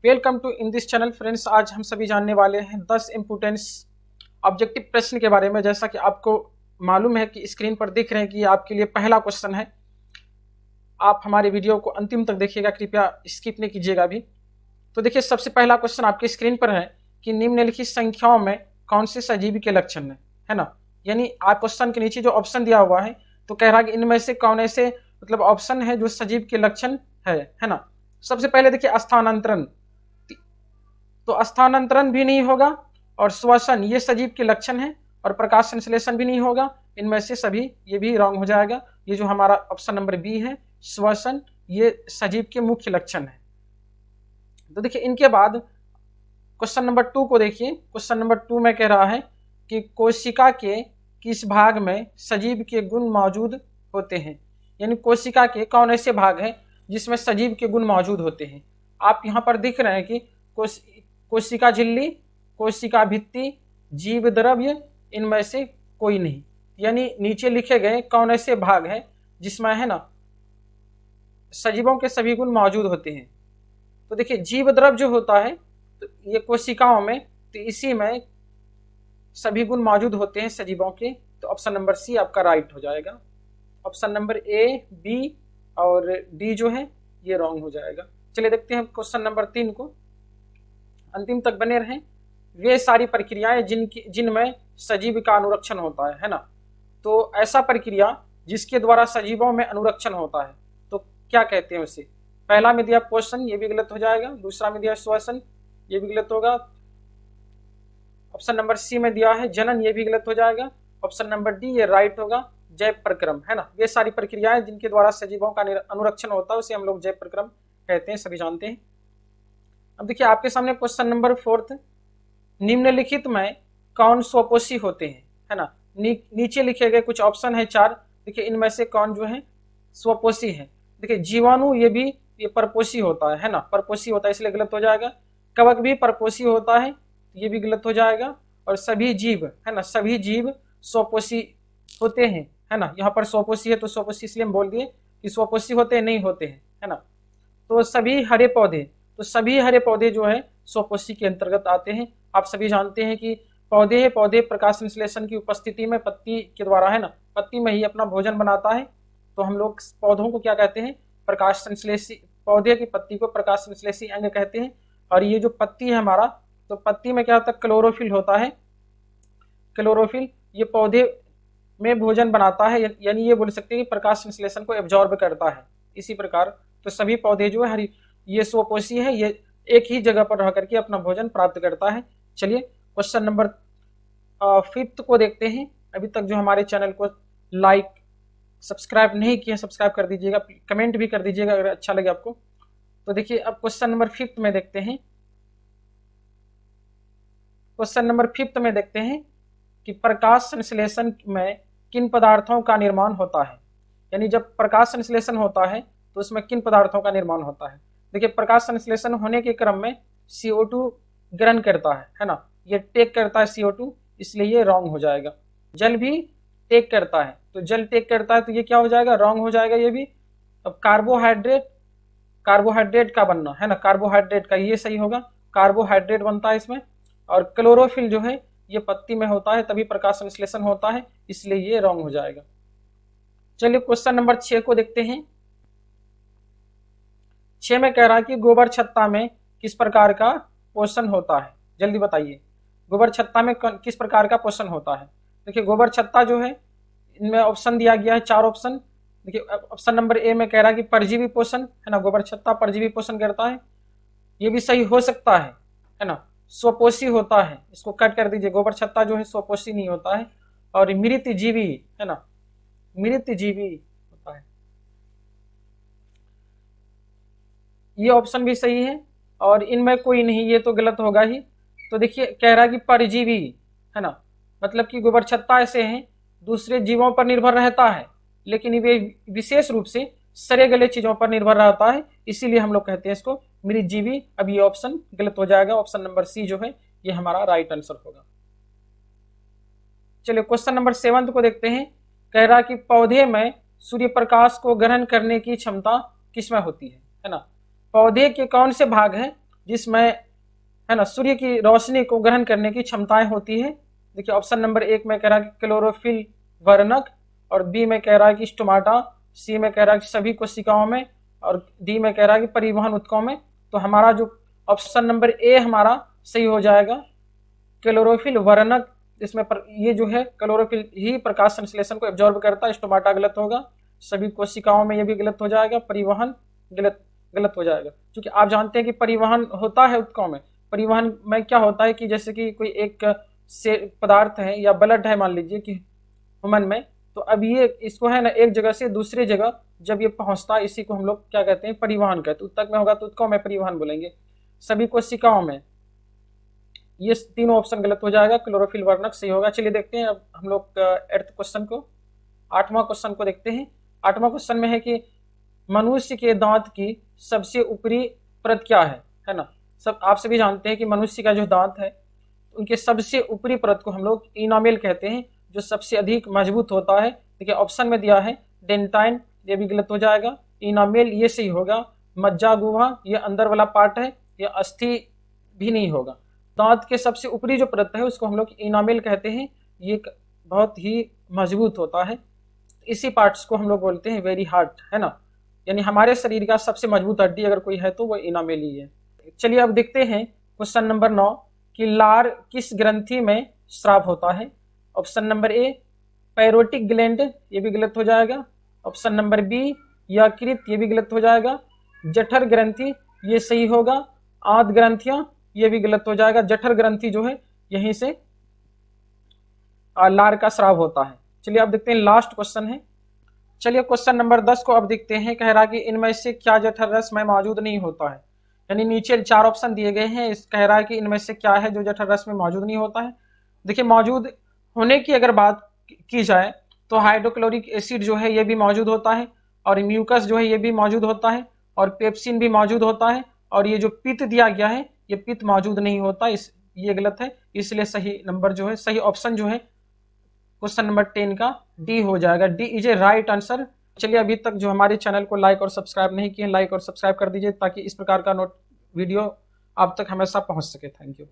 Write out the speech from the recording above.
Welcome to in this channel friends. आज हम सभी जानने वाले हैं 10 इम्पोर्टेंस ऑब्जेक्टिव प्रश्न के बारे में। जैसा कि आपको मालूम है कि स्क्रीन पर दिख रहे हैं कि ये आपके लिए पहला क्वेश्चन है। आप हमारे वीडियो को अंतिम तक देखिएगा, कृपया स्किप नहीं कीजिएगा भी। तो देखिए, सबसे पहला क्वेश्चन आपके स्क्रीन पर है कि निम्नलिखित संख्याओं में कौन से सजीव के लक्षण है ना। यानी आप क्वेश्चन के नीचे जो ऑप्शन दिया हुआ है तो कह रहा है कि इनमें से कौन ऐसे मतलब ऑप्शन है जो सजीव के लक्षण है ना। सबसे पहले देखिए स्थानांतरण, तो स्थानांतरण भी नहीं होगा और श्वसन ये सजीव के लक्षण है, और प्रकाश संश्लेषण भी नहीं होगा। इनमें से सभी ये भी रॉन्ग हो जाएगा। ये जो हमारा ऑप्शन नंबर बी है श्वसन, ये सजीव के मुख्य लक्षण है। तो देखिए इनके बाद क्वेश्चन नंबर 2 को देखिए। क्वेश्चन नंबर 2 में कह रहा है कि कोशिका के किस भाग में सजीव के गुण मौजूद होते हैं। यानी कोशिका के कौन ऐसे भाग हैं जिसमें सजीव के गुण मौजूद होते हैं। आप यहाँ पर दिख रहे हैं कि कोशिका झिल्ली, कोशिका भित्ति, जीव द्रव्य, इनमें से कोई नहीं। यानी नीचे लिखे गए कौन ऐसे भाग हैं जिसमें है ना सजीवों के सभी गुण मौजूद होते हैं। तो देखिए जीव द्रव्य जो होता है तो ये कोशिकाओं में, तो इसी में सभी गुण मौजूद होते हैं सजीवों के। तो ऑप्शन नंबर सी आपका राइट हो जाएगा। ऑप्शन नंबर ए, बी और डी जो है ये रॉन्ग हो जाएगा। चलिए देखते हैं क्वेश्चन नंबर 3 को, अंतिम तक बने रहें। वे सारी प्रक्रियाएं जिनमें सजीव का अनुरक्षण होता है ना। तो ऐसा प्रक्रिया जिसके द्वारा सजीवों में अनुरक्षण होता है तो क्या कहते हैं उसे। पहला में दिया पोषण, ये भी गलत हो जाएगा। दूसरा में दिया श्वसन, ये भी गलत होगा। ऑप्शन नंबर सी में दिया है जनन, ये भी गलत हो जाएगा। ऑप्शन नंबर डी ये राइट होगा, जैव प्रक्रम है ना। ये सारी प्रक्रियाएं जिनके द्वारा सजीवों का अनुरक्षण होता है उसे हम लोग जैव प्रक्रम कहते हैं, सभी जानते हैं। अब देखिए आपके सामने क्वेश्चन नंबर 4, निम्नलिखित में कौन स्वपोषी होते हैं है ना। नीचे लिखे गए कुछ ऑप्शन है 4। देखिए इनमें से कौन जो है स्वपोषी है। देखिए जीवाणु ये परपोषी होता है ना, परपोषी होता है इसलिए गलत हो जाएगा। कवक भी परपोषी होता है, ये भी गलत हो जाएगा। और सभी जीव है ना, सभी जीव स्वपोषी होते हैं है ना। यहाँ पर स्वपोषी है तो स्वपोषी इसलिए हम बोल दिए कि स्वपोषी होते हैं, नहीं होते हैं है ना। तो सभी हरे पौधे, तो सभी हरे पौधे जो है स्वपोषी के अंतर्गत आते हैं। आप सभी जानते हैं कि पौधे प्रकाश संश्लेषण की उपस्थिति में पत्ती के द्वारा है ना, पत्ती में ही अपना भोजन बनाता है। तो हम लोग पौधों को क्या कहते हैं, प्रकाश संश्लेषी, पौधे की पत्ती को प्रकाश संश्लेषी अंग कहते हैं। और ये जो पत्ती है हमारा, तो पत्ती में क्या होता है, क्लोरोफिल होता है। क्लोरोफिल ये पौधे में भोजन बनाता है, यानी ये बोल सकते हैं कि प्रकाश संश्लेषण को एब्जॉर्ब करता है। इसी प्रकार तो सभी पौधे जो है ये स्वपोषी है, ये एक ही जगह पर रह करके अपना भोजन प्राप्त करता है। चलिए क्वेश्चन नंबर 5 को देखते हैं। अभी तक जो हमारे चैनल को लाइक सब्सक्राइब नहीं किया, सब्सक्राइब कर दीजिएगा, कमेंट भी कर दीजिएगा अगर अच्छा लगे आपको। तो देखिए अब क्वेश्चन नंबर 5 में देखते हैं। क्वेश्चन नंबर 5 में देखते हैं कि प्रकाश संश्लेषण में किन पदार्थों का निर्माण होता है। यानी जब प्रकाश संश्लेषण होता है तो उसमें किन पदार्थों का निर्माण होता है। देखिए प्रकाश संश्लेषण होने के क्रम में CO2 ग्रहण करता है ना, ये टेक करता है CO2, इसलिए ये रॉन्ग हो जाएगा। जल भी टेक करता है, तो जल टेक करता है तो ये क्या हो जाएगा, रॉन्ग हो जाएगा ये भी। अब कार्बोहाइड्रेट का बनना है ना, कार्बोहाइड्रेट का, ये सही होगा, कार्बोहाइड्रेट बनता है इसमें। और क्लोरोफिल जो है ये पत्ती में होता है, तभी प्रकाश संश्लेषण होता है, इसलिए ये रॉन्ग हो जाएगा। चलिए क्वेश्चन नंबर 6 को देखते हैं। 6 में कह रहा है कि गोबर छत्ता में किस प्रकार का पोषण होता है। जल्दी बताइए, गोबर छत्ता में किस प्रकार का पोषण होता है। देखिए गोबर छत्ता जो है, इनमें ऑप्शन दिया गया है 4 ऑप्शन। देखिए ऑप्शन नंबर ए में कह रहा है कि परजीवी पोषण है ना, गोबर छत्ता परजीवी पोषण करता है, ये भी सही हो सकता है ना। स्वपोषी होता है, इसको कट कर दीजिए, गोबर छत्ता जो है स्वपोषी नहीं होता है। और मृत जीवी है ना, मृत जीवी होता है, ये ऑप्शन भी सही है। और इनमें कोई नहीं, ये तो गलत होगा ही। तो देखिए कह रहा है कि परजीवी है ना, मतलब कि गोबर छत्ता ऐसे हैं दूसरे जीवों पर निर्भर रहता है, लेकिन वे विशेष रूप से सड़े गले चीजों पर निर्भर रहता है, इसीलिए हम लोग कहते हैं इसको मृतजीवी। अब ये ऑप्शन गलत हो जाएगा, ऑप्शन नंबर सी जो है ये हमारा राइट आंसर होगा। चलिए क्वेश्चन नंबर 7 को देखते हैं। कह रहा कि पौधे में सूर्य प्रकाश को ग्रहण करने की क्षमता किसमें होती है ना। पौधे के कौन से भाग हैं जिसमें है ना सूर्य की रोशनी को ग्रहण करने की क्षमताएं होती है। देखिए ऑप्शन नंबर 1 में कह रहा है कि क्लोरोफिल वर्णक, और बी में कह रहा है कि स्टोमाटा, सी में कह रहा है कि सभी कोशिकाओं में, और डी में कह रहा है कि परिवहन ऊतकों में। तो हमारा जो ऑप्शन नंबर ए हमारा सही हो जाएगा, क्लोरोफिल वर्णक। इसमें ये जो है क्लोरोफिल ही प्रकाश संश्लेषण को एब्जॉर्ब करता है। स्टोमाटा गलत होगा, सभी कोशिकाओं में ये भी गलत हो जाएगा, परिवहन गलत हो जाएगा, क्योंकि आप जानते हैं कि परिवहन होता है ऊतकों में। परिवहन में क्या होता है कि जैसे कि कोई एक से पदार्थ है या ब्लड है मान लीजिए कि ह्यूमन में, तो अब ये इसको है ना एक जगह से दूसरी जगह जब ये पहुंचता है, इसी को हम लोग क्या कहते हैं, परिवहन कहते हैं। ऊतक में होगा तो ऊतकों में परिवहन बोलेंगे, सभी कोशिकाओं में। ये तीनों ऑप्शन गलत हो जाएगा, क्लोरोफिल वर्णक सही होगा। चलिए देखते हैं अब हम लोग 8th क्वेश्चन को, 8वां क्वेश्चन को देखते हैं। 8वां क्वेश्चन में है कि मनुष्य के दांत की सबसे ऊपरी परत क्या है ना। सब आप सभी जानते हैं कि मनुष्य का जो दांत है उनके सबसे ऊपरी परत को हम लोग इनामेल कहते हैं, जो सबसे अधिक मजबूत होता है। देखिए ऑप्शन में दिया है डेंटाइन, ये भी गलत हो जाएगा। इनामेल ये सही होगा। मज्जा गुहा ये अंदर वाला पार्ट है, ये अस्थि भी नहीं होगा। दांत के सबसे ऊपरी जो परत है उसको हम लोग इनामेल कहते हैं, ये बहुत ही मजबूत होता है। इसी पार्ट्स को हम लोग बोलते हैं वेरी हार्ड, है ना। यानी हमारे शरीर का सबसे मजबूत हड्डी अगर कोई है तो वो इनामेल ही है। चलिए अब देखते हैं क्वेश्चन नंबर 9 कि लार किस ग्रंथि में स्राव होता है। ऑप्शन नंबर ए पैरोटिक ग्लैंड, ये भी गलत हो जाएगा। ऑप्शन नंबर बी यकृत, ये भी गलत हो जाएगा। जठर ग्रंथि ये सही होगा। आंत ग्रंथियां ये भी गलत हो जाएगा। जठर ग्रंथि जो है यहीं से लार का स्राव होता है। चलिए अब देखते हैं लास्ट क्वेश्चन है। चलिए क्वेश्चन नंबर 10 को अब देखते हैं। कह रहा कि इनमें से क्या जठर रस में मौजूद नहीं होता है। यानी नीचे 4 ऑप्शन दिए गए हैं, इस कह रहा है कि इनमें से क्या है जो जठर रस में मौजूद नहीं होता है। देखिए मौजूद होने की अगर बात की जाए तो हाइड्रोक्लोरिक एसिड जो है ये भी मौजूद होता है, और म्यूकस जो है ये भी मौजूद होता है, और पेप्सिन भी मौजूद होता है, और ये जो पित्त दिया गया है ये पित्त मौजूद नहीं होता, ये गलत है। इसलिए सही नंबर जो है, सही ऑप्शन जो है क्वेश्चन नंबर 10 का डी हो जाएगा। D is a right answer. चलिए अभी तक जो हमारे चैनल को लाइक और सब्सक्राइब नहीं किए, लाइक और सब्सक्राइब कर दीजिए ताकि इस प्रकार का वीडियो आप तक हमेशा पहुंच सके। Thank you.